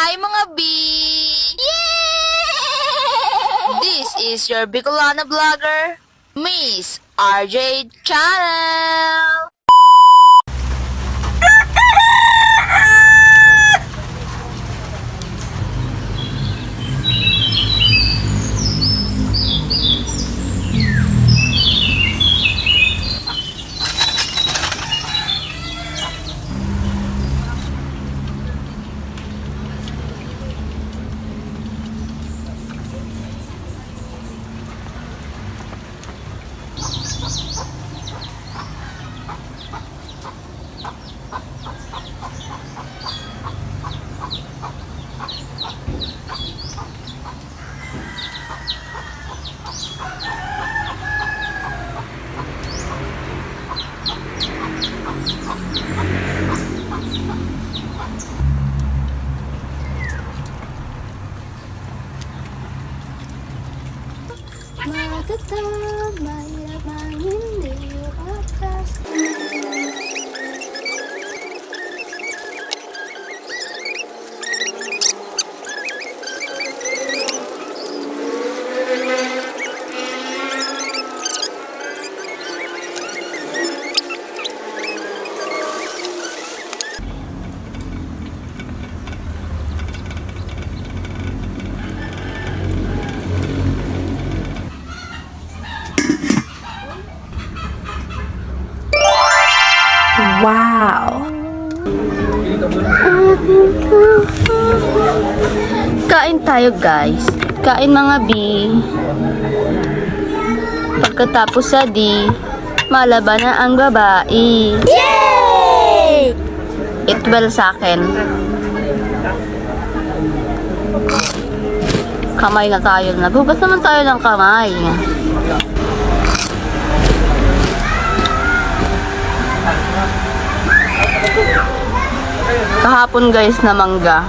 Hi mga B! Yeah! This is your Bicolana vlogger, Miss RJ Channel! Matatag, mahirap ang hindi wakas. Wow! Kain tayo guys. Kain mga B. Pagkatapos sa D, malaban na ang babae. Yay! It well sa akin. Kamay na tayo. Naghugas naman tayo ng kamay. Kahapon guys na mangga.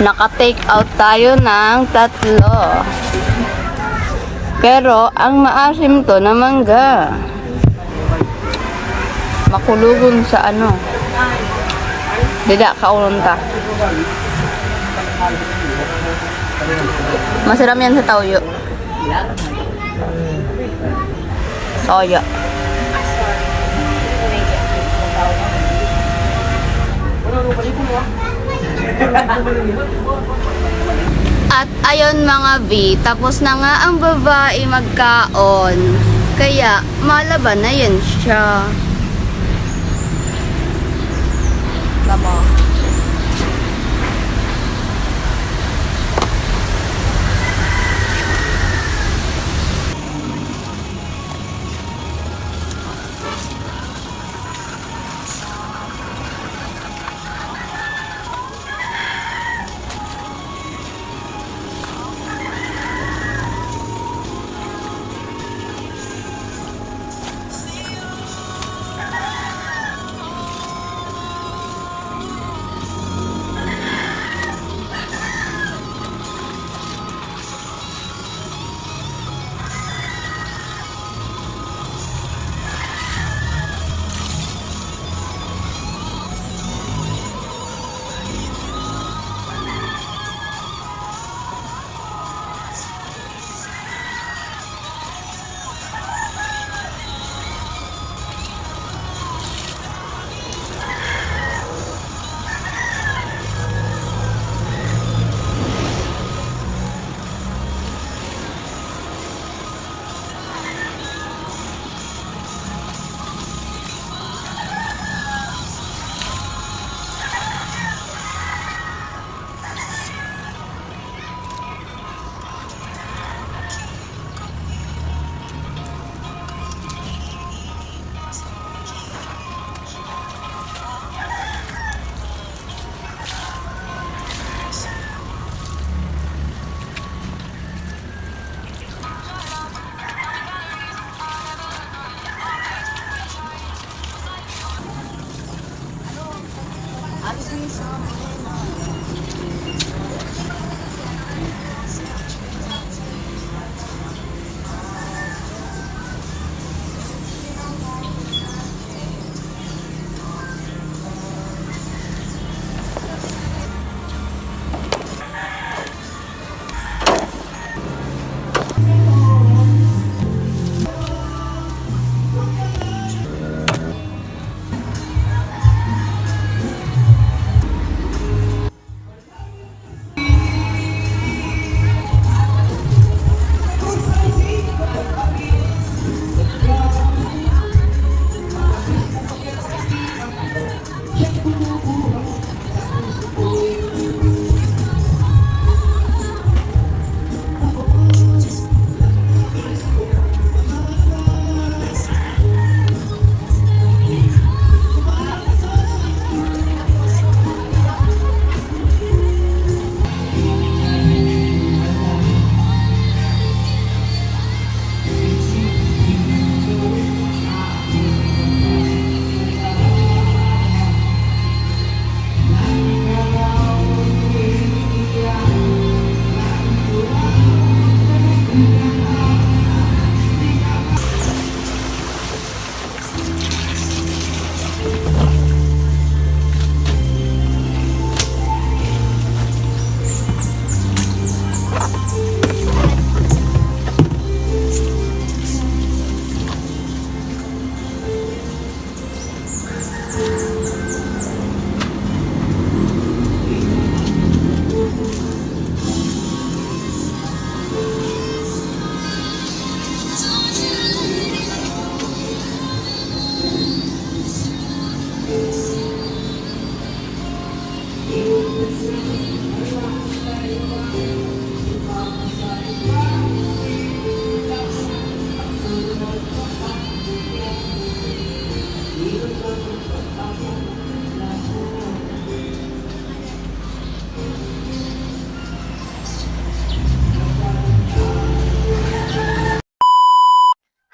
Naka-take out tayo ng 3. Pero ang maasim to na mangga. Makulugon sa ano. Dida kaulunta. Masiram yan sa tawyo. Soya. At ayon mga V, tapos na nga ang babae magkaon. Kaya malaban na yan siya. Lama.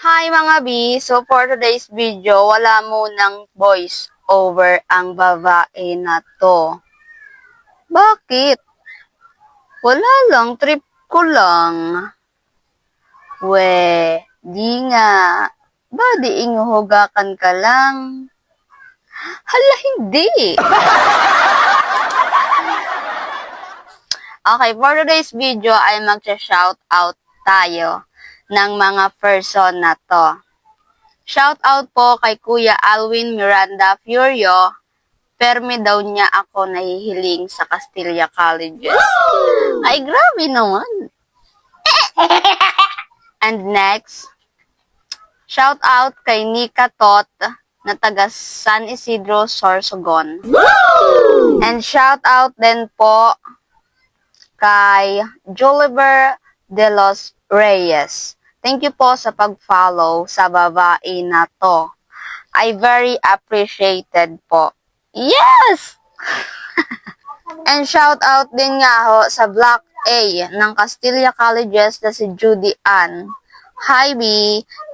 Hi mga B! So for today's video, wala munang voice over ang babae na to. Bakit? Wala lang, trip ko lang. We, di nga. Ba di inguhugakan ka lang? Hala, hindi. Okay, for today's video ay magsha-shoutout tayo ng mga person na to. Shoutout po kay Kuya Alwin Miranda Furio. Permi daw niya ako nahihiling sa Castilla Colleges. Ay, grabe naman. And next, shoutout kay Nika Tot na taga San Isidro, Sorsogon. And shoutout din po kay Juliver de los Reyes. Thank you po sa pag-follow sa babae na to. I very appreciated po. Yes! And shout out din nga ho sa Block A ng Castilla Colleges na si Judy Ann. Hi B!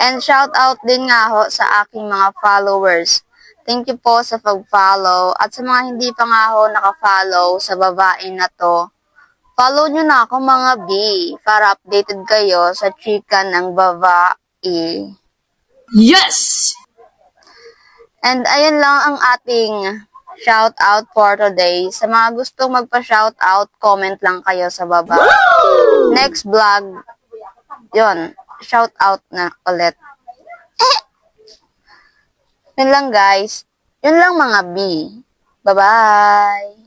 And shout out din nga ho sa aking mga followers. Thank you po sa pag-follow. At sa mga hindi pa nga ho naka-follow sa babae na to, follow nyo na ako mga B para updated kayo sa chika ng babae. Yes! And ayun lang ang ating shout out for today. Sa mga gustong magpa-shout out, comment lang kayo sa baba. Next vlog, yun, shout out na ulit. Yun lang guys. Yun lang mga B. Bye-bye!